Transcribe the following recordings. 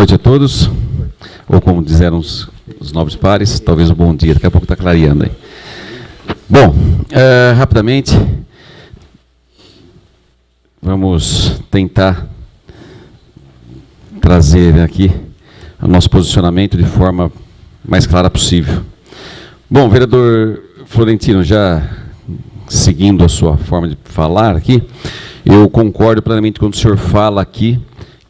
noite a todos, ou como disseram os nobres pares, talvez um bom dia, daqui a pouco está clareando aí. Bom, rapidamente, vamos tentar trazer aqui o nosso posicionamento de forma mais clara possível. Bom, vereador Florentino, já seguindo a sua forma de falar aqui, eu concordo plenamente quando o senhor fala aqui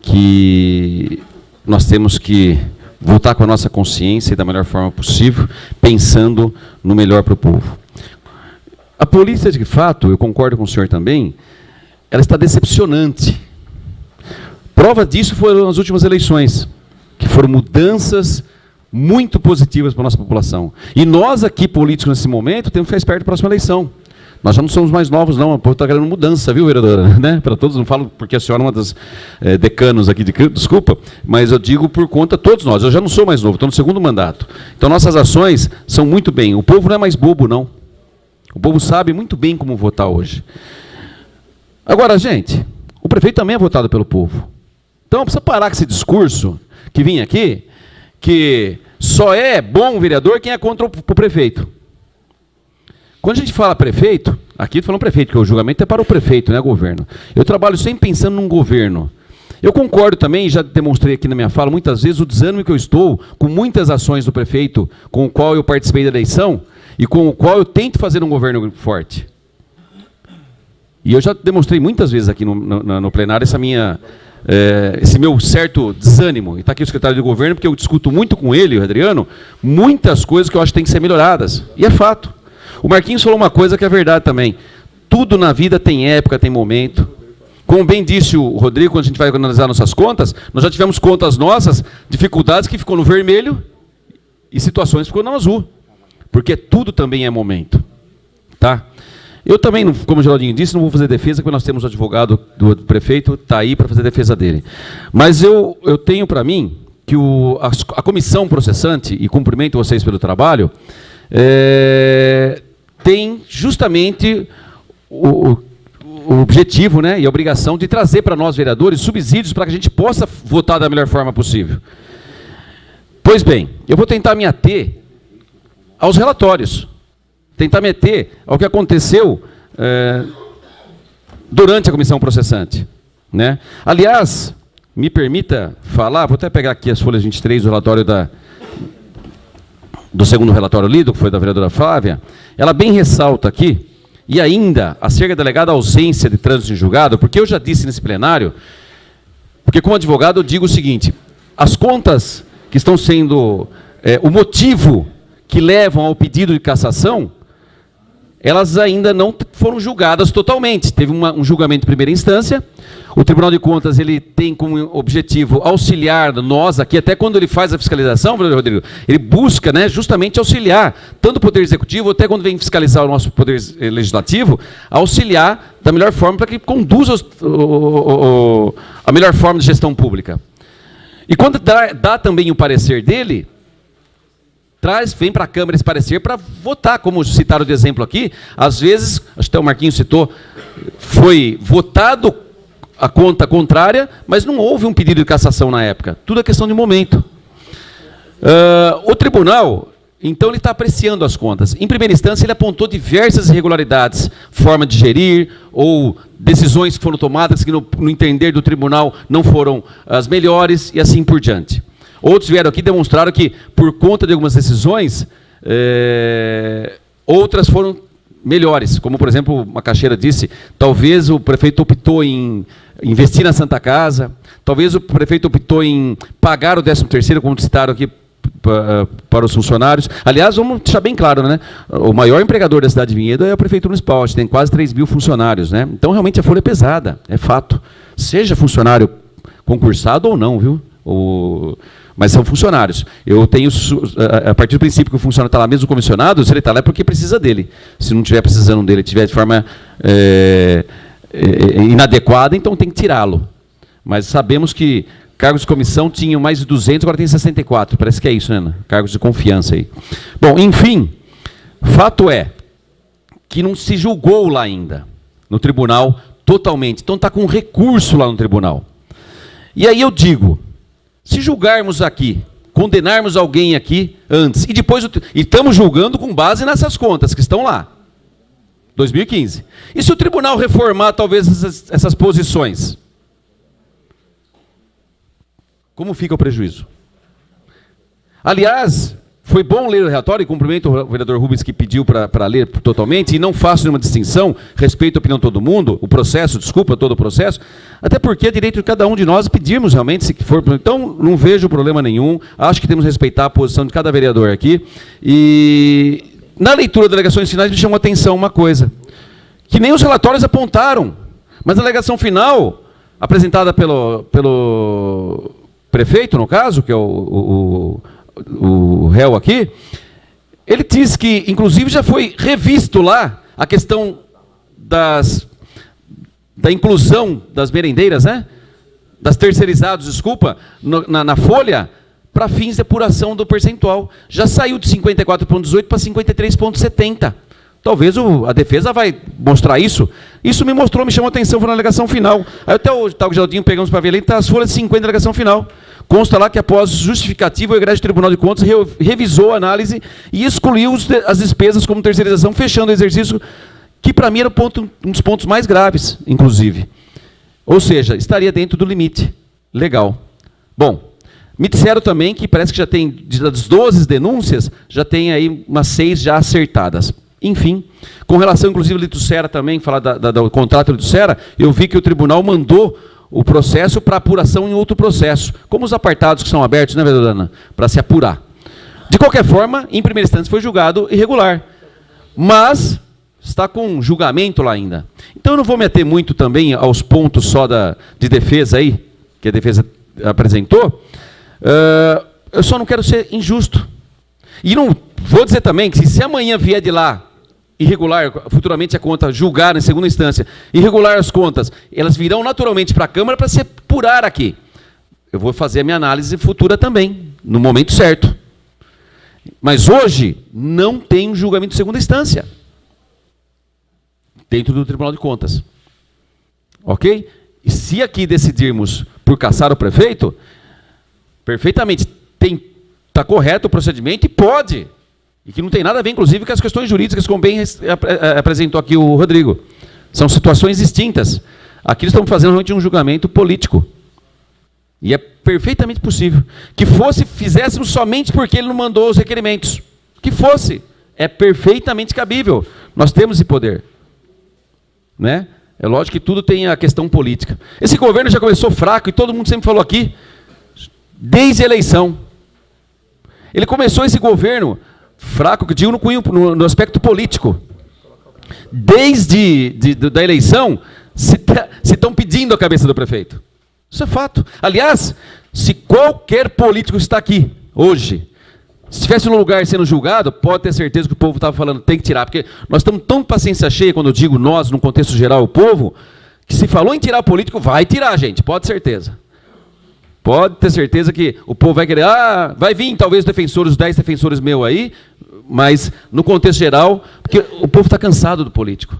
que nós temos que votar com a nossa consciência e da melhor forma possível, pensando no melhor para o povo. A política, de fato, eu concordo com o senhor também, ela está decepcionante. Prova disso foram as últimas eleições, que foram mudanças muito positivas para a nossa população. E nós aqui, políticos, nesse momento, temos que ficar esperto para a próxima eleição. Nós já não somos mais novos, não. O povo está querendo mudança, viu, vereadora? Né? Para todos, não falo porque a senhora é uma das decanos aqui, desculpa, mas eu digo por conta de todos nós. Eu já não sou mais novo, estou no segundo mandato. Então, nossas ações são muito bem. O povo não é mais bobo, não. O povo sabe muito bem como votar hoje. Agora, gente, o prefeito também é votado pelo povo. Então, precisa parar com esse discurso que vinha aqui, que só é bom vereador quem é contra o prefeito. Quando a gente fala prefeito, aqui falando prefeito, porque o julgamento é para o prefeito, não é governo. Eu trabalho sempre pensando num governo. Eu concordo também, já demonstrei aqui na minha fala, muitas vezes o desânimo que eu estou com muitas ações do prefeito, com o qual eu participei da eleição, e com o qual eu tento fazer um governo forte. E eu já demonstrei muitas vezes aqui no plenário esse meu certo desânimo. E está aqui o secretário de governo, porque eu discuto muito com ele, o Adriano, muitas coisas que eu acho que têm que ser melhoradas. E é fato. O Marquinhos falou uma coisa que é verdade também. Tudo na vida tem época, tem momento. Como bem disse o Rodrigo, quando a gente vai analisar nossas contas, nós já tivemos contas nossas, dificuldades que ficou no vermelho e situações que ficou no azul. Porque tudo também é momento. Tá? Eu também, como o Geraldinho disse, não vou fazer defesa, porque nós temos o advogado do prefeito, está aí para fazer defesa dele. Mas eu tenho para mim que a comissão processante, e cumprimento vocês pelo trabalho, tem justamente o objetivo, né, e a obrigação de trazer para nós, vereadores, subsídios para que a gente possa votar da melhor forma possível. Pois bem, eu vou tentar me ater aos relatórios, tentar me ater ao que aconteceu durante a comissão processante. Né? Aliás, me permita falar, vou até pegar aqui as folhas 23 do relatório do segundo relatório lido, que foi da vereadora Flávia, ela bem ressalta aqui, e ainda, acerca da alegada ausência de trânsito em julgado, porque eu já disse nesse plenário, porque como advogado eu digo o seguinte, as contas que estão sendo o motivo que levam ao pedido de cassação, elas ainda não foram julgadas totalmente. Teve um julgamento de primeira instância, o Tribunal de Contas ele tem como objetivo auxiliar nós aqui, até quando ele faz a fiscalização, Rodrigo, ele busca, né, justamente auxiliar, tanto o Poder Executivo, até quando vem fiscalizar o nosso Poder Legislativo, auxiliar da melhor forma para que conduza a melhor forma de gestão pública. E quando dá também o parecer dele, vem para a Câmara esse parecer para votar, como citaram de exemplo aqui, às vezes, acho que até o Marquinhos citou, foi votado a conta contrária, mas não houve um pedido de cassação na época. Tudo é questão de momento. O tribunal, então, ele está apreciando as contas. Em primeira instância, ele apontou diversas irregularidades, forma de gerir, ou decisões que foram tomadas que, no entender do tribunal, não foram as melhores, e assim por diante. Outros vieram aqui e demonstraram que, por conta de algumas decisões, outras foram melhores. Como, por exemplo, uma caixeira disse, talvez o prefeito optou em investir na Santa Casa, talvez o prefeito optou em pagar o 13º, como citaram aqui, para os funcionários. Aliás, vamos deixar bem claro, né? O maior empregador da cidade de Vinhedo é a Prefeitura Municipal, a gente tem quase 3.000 funcionários, né? Então, realmente, a folha é pesada, é fato. Seja funcionário concursado ou não, viu? Mas são funcionários. Eu tenho, a partir do princípio que o funcionário está lá, mesmo comissionado, se ele está lá é porque precisa dele. Se não estiver precisando dele, estiver de forma inadequada, então tem que tirá-lo. Mas sabemos que cargos de comissão tinham mais de 200, agora tem 64. Parece que é isso, né, Ana? Cargos de confiança aí. Bom, enfim, fato é que não se julgou lá ainda, no tribunal, totalmente. Então está com recurso lá no tribunal. E aí eu digo, Se julgarmos aqui, condenarmos alguém aqui antes, e depois estamos julgando com base nessas contas que estão lá, 2015. E se o tribunal reformar talvez essas posições? Como fica o prejuízo? Aliás, foi bom ler o relatório, e cumprimento o vereador Rubens que pediu para ler totalmente, e não faço nenhuma distinção, respeito a opinião de todo mundo, o processo, desculpa todo o processo, até porque é direito de cada um de nós pedirmos realmente, se for. Então, não vejo problema nenhum, acho que temos que respeitar a posição de cada vereador aqui, e na leitura das alegações finais me chamou a atenção uma coisa, que nem os relatórios apontaram, mas a alegação final, apresentada pelo prefeito, no caso, que é o réu aqui, ele diz que, inclusive, já foi revisto lá a questão da inclusão das merendeiras, né? Das terceirizados, desculpa, na folha, para fins de apuração do percentual. Já saiu de 54,18 para 53,70. Talvez a defesa vai mostrar isso. Isso me mostrou, me chamou a atenção, foi na alegação final. Aí até o tal Geraldinho pegamos para ver ali, está as folhas de 50 da alegação final. Consta lá que após justificativa, o Egrégio Tribunal de Contas revisou a análise e excluiu as despesas como terceirização, fechando o exercício, que para mim era um dos pontos mais graves, inclusive. Ou seja, estaria dentro do limite legal. Bom, me disseram também que parece que já tem, das 12 denúncias, já tem aí umas 6 já acertadas. Enfim, com relação, inclusive, ao Litucera também, falar do contrato do Litucera, eu vi que o tribunal mandou o processo para apuração em outro processo, como os apartados que são abertos, né, vereadora Ana, para se apurar. De qualquer forma, em primeira instância foi julgado irregular, mas está com julgamento lá ainda. Então eu não vou me ater muito também aos pontos só de defesa aí, que a defesa apresentou, eu só não quero ser injusto. E não vou dizer também que se amanhã vier de lá irregular, futuramente a conta julgar em segunda instância, irregular as contas, elas virão naturalmente para a Câmara para se apurar aqui. Eu vou fazer a minha análise futura também, no momento certo. Mas hoje não tem um julgamento de segunda instância dentro do Tribunal de Contas. Ok? E se aqui decidirmos por caçar o prefeito, perfeitamente está correto o procedimento e pode. E que não tem nada a ver, inclusive, com as questões jurídicas, como bem apresentou aqui o Rodrigo. São situações distintas. Aqui estamos fazendo realmente um julgamento político. E é perfeitamente possível. Que fizéssemos somente porque ele não mandou os requerimentos. Que fosse. É perfeitamente cabível. Nós temos esse poder. Né? É lógico que tudo tem a questão política. Esse governo já começou fraco, e todo mundo sempre falou aqui, desde a eleição. Ele começou esse governo fraco, que digo no aspecto político. Desde da eleição, se estão pedindo a cabeça do prefeito. Isso é fato. Aliás, se qualquer político está aqui, hoje, se estivesse no lugar sendo julgado, pode ter certeza que o povo estava falando, tem que tirar, porque nós estamos tão paciência cheia, quando eu digo nós, no contexto geral, o povo, que se falou em tirar político, vai tirar, gente, pode ter certeza. Pode ter certeza que o povo vai querer, vai vir talvez os 10 defensores meus aí, mas no contexto geral, porque o povo está cansado do político.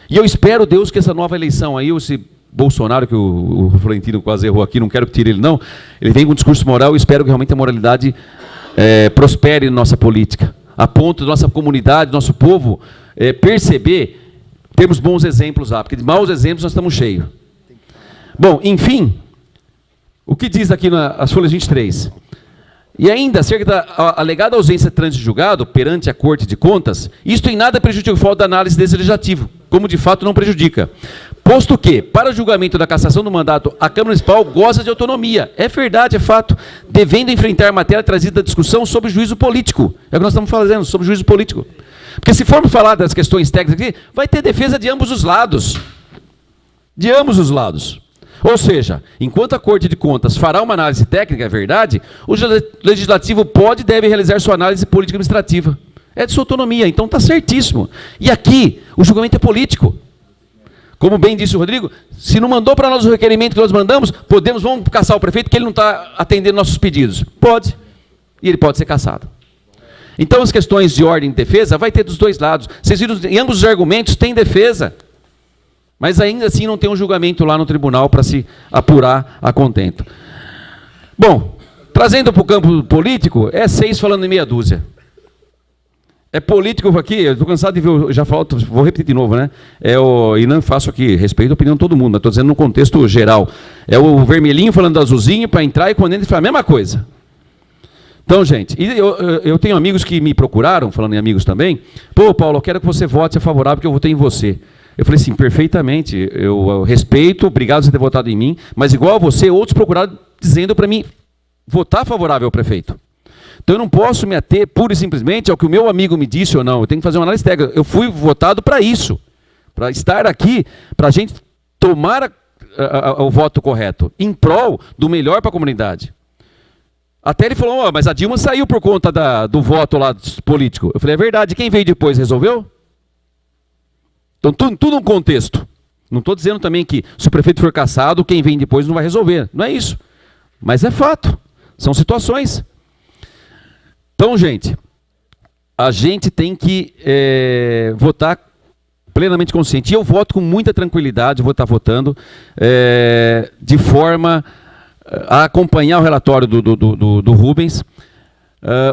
E eu espero, Deus, que essa nova eleição aí, esse Bolsonaro, que o Florentino quase errou aqui, não quero que tire ele não, ele vem com um discurso moral, eu espero que realmente a moralidade prospere na nossa política, a ponto da nossa comunidade, nosso povo, perceber, termos bons exemplos lá, porque de maus exemplos nós estamos cheios. Bom, enfim, o que diz aqui nas folhas 23? E ainda, acerca da alegada ausência de trânsito julgado perante a Corte de Contas, isto em nada prejudica o fato da análise desse legislativo, como de fato não prejudica. Posto que, para o julgamento da cassação do mandato, a Câmara Municipal goza de autonomia. É verdade, é fato, devendo enfrentar a matéria trazida à discussão sobre juízo político. É o que nós estamos fazendo, sobre juízo político. Porque se formos falar das questões técnicas aqui, vai ter defesa de ambos os lados. De ambos os lados. Ou seja, enquanto a Corte de Contas fará uma análise técnica, é verdade, o Legislativo pode e deve realizar sua análise política administrativa. É de sua autonomia, então está certíssimo. E aqui, o julgamento é político. Como bem disse o Rodrigo, se não mandou para nós o requerimento que nós mandamos, vamos caçar o prefeito, porque ele não está atendendo nossos pedidos. Pode. E ele pode ser cassado. Então, as questões de ordem e defesa vai ter dos dois lados. Vocês viram, em ambos os argumentos tem defesa. Mas ainda assim não tem um julgamento lá no tribunal para se apurar a contento. Bom, Trazendo para o campo político, é 6 falando em meia dúzia. É político aqui, eu estou cansado de ver, eu já falo, vou repetir de novo, né? E não faço aqui, respeito a opinião de todo mundo, estou dizendo no contexto geral. É o vermelhinho falando do azulzinho para entrar e quando entra fala a mesma coisa. Então, gente, eu tenho amigos que me procuraram, falando em amigos também, pô, Paulo, eu quero que você vote a favorável porque eu votei em você. Eu falei assim, perfeitamente, eu respeito, obrigado por você ter votado em mim, mas igual a você, outros procuraram dizendo para mim votar favorável ao prefeito. Então eu não posso me ater pura e simplesmente ao que o meu amigo me disse ou não, eu tenho que fazer uma análise técnica. Eu fui votado para isso, para estar aqui, para a gente tomar o voto correto, em prol do melhor para a comunidade. Até ele falou, oh, mas a Dilma saiu por conta do voto lá político. Eu falei, é verdade, quem veio depois resolveu? Então tudo um contexto. Não estou dizendo também que se o prefeito for cassado, quem vem depois não vai resolver. Não é isso. Mas é fato. São situações. Então, gente, a gente tem que votar plenamente consciente. E eu voto com muita tranquilidade, vou estar votando de forma a acompanhar o relatório do Rubens.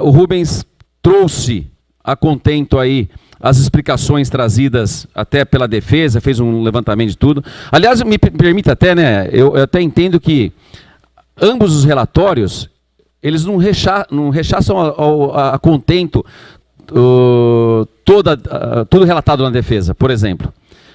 O Rubens trouxe a contento aí as explicações trazidas até pela defesa, fez um levantamento de tudo. Aliás, me permita até, né, eu até entendo que ambos os relatórios, eles não rechaçam a contento tudo relatado na defesa, por exemplo.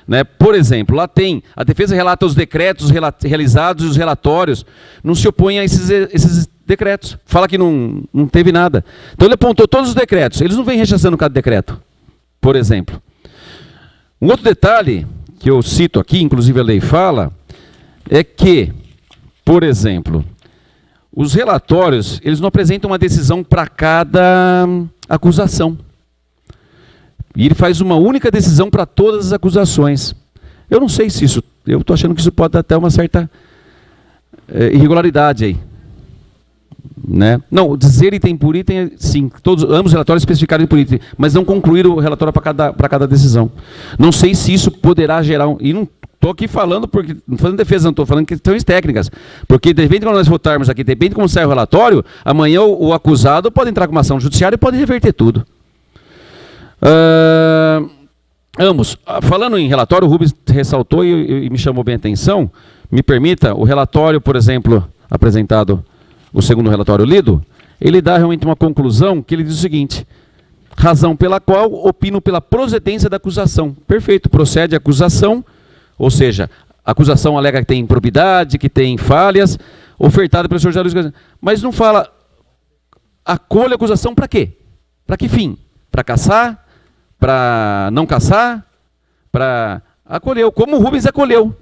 Né? Por exemplo, lá tem, a defesa relata os decretos realizados e os relatórios, não se opõem a esses decretos, fala que não teve nada. Então ele apontou todos os decretos, eles não vêm rechaçando cada decreto, por exemplo. Um outro detalhe que eu cito aqui, inclusive a lei fala, é que, por exemplo, os relatórios, eles não apresentam uma decisão para cada acusação. E ele faz uma única decisão para todas as acusações. Eu não sei se isso, eu estou achando que isso pode dar até uma certa irregularidade aí. Né? Não, dizer item por item, sim, ambos os relatórios especificaram por item, mas não concluíram o relatório para cada decisão. Não sei se isso poderá gerar, e não estou aqui falando, porque não estou falando defesa, não estou falando questões técnicas, porque depende quando nós votarmos aqui, depende de como sai o relatório, amanhã o acusado pode entrar com uma ação judiciária e pode reverter tudo. Ambos. Falando em relatório, o Rubens ressaltou e me chamou bem a atenção, me permita, o relatório, por exemplo, apresentado, o segundo relatório lido, ele dá realmente uma conclusão que ele diz o seguinte: razão pela qual opino pela procedência da acusação. Perfeito, procede a acusação, ou seja, a acusação alega que tem improbidade, que tem falhas, ofertada pelo senhor José Luiz, mas não fala, acolhe a acusação para quê? Para que fim? Para caçar? Para não caçar? Para acolher, como o Rubens acolheu,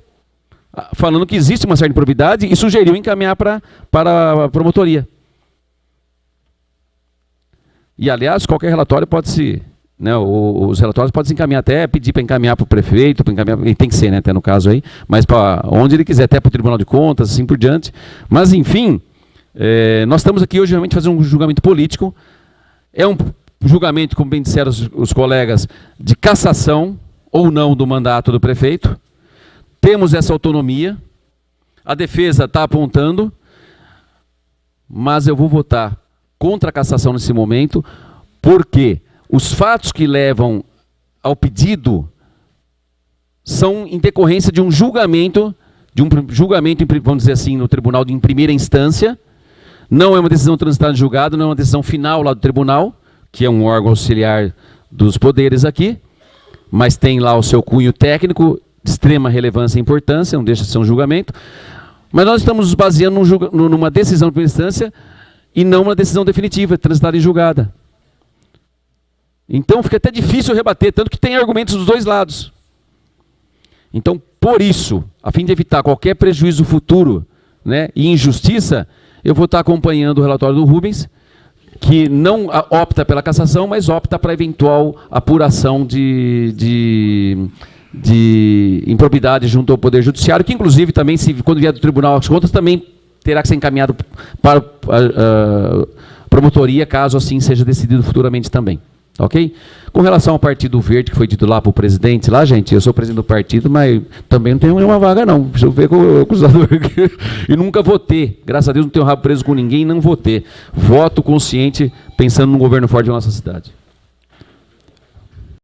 falando que existe uma certa improbidade e sugeriu encaminhar para a promotoria. E, aliás, qualquer relatório pode se... Né, os relatórios podem se encaminhar até, pedir para encaminhar para o prefeito, e tem que ser, né, até no caso aí, mas para onde ele quiser, até para o Tribunal de Contas, assim por diante. Mas, enfim, nós estamos aqui hoje realmente fazendo um julgamento político. É um julgamento, como bem disseram os colegas, de cassação ou não do mandato do prefeito. Temos essa autonomia, a defesa está apontando, mas eu vou votar contra a cassação nesse momento, porque os fatos que levam ao pedido são em decorrência de um julgamento, vamos dizer assim, no tribunal em primeira instância. Não é uma decisão transitada em julgado, não é uma decisão final lá do tribunal, que é um órgão auxiliar dos poderes aqui, mas tem lá o seu cunho técnico de extrema relevância e importância, não deixa de ser um julgamento, mas nós estamos nos baseando numa decisão de primeira instância e não uma decisão definitiva, transitada em julgada. Então fica até difícil rebater, tanto que tem argumentos dos dois lados. Então, por isso, a fim de evitar qualquer prejuízo futuro, né, e injustiça, eu vou estar acompanhando o relatório do Rubens, que não opta pela cassação, mas opta para eventual apuração de improbidade junto ao Poder Judiciário, que inclusive também, quando vier do Tribunal das Contas, também terá que ser encaminhado para a promotoria, caso assim seja decidido futuramente também. Ok? Com relação ao Partido Verde, que foi dito lá para o presidente, lá, gente, eu sou presidente do partido, mas também não tenho nenhuma vaga, não. Preciso ver com o acusador aqui. E nunca votei. Graças a Deus não tenho rabo preso com ninguém e não votei. Voto consciente, pensando no governo forte da nossa cidade.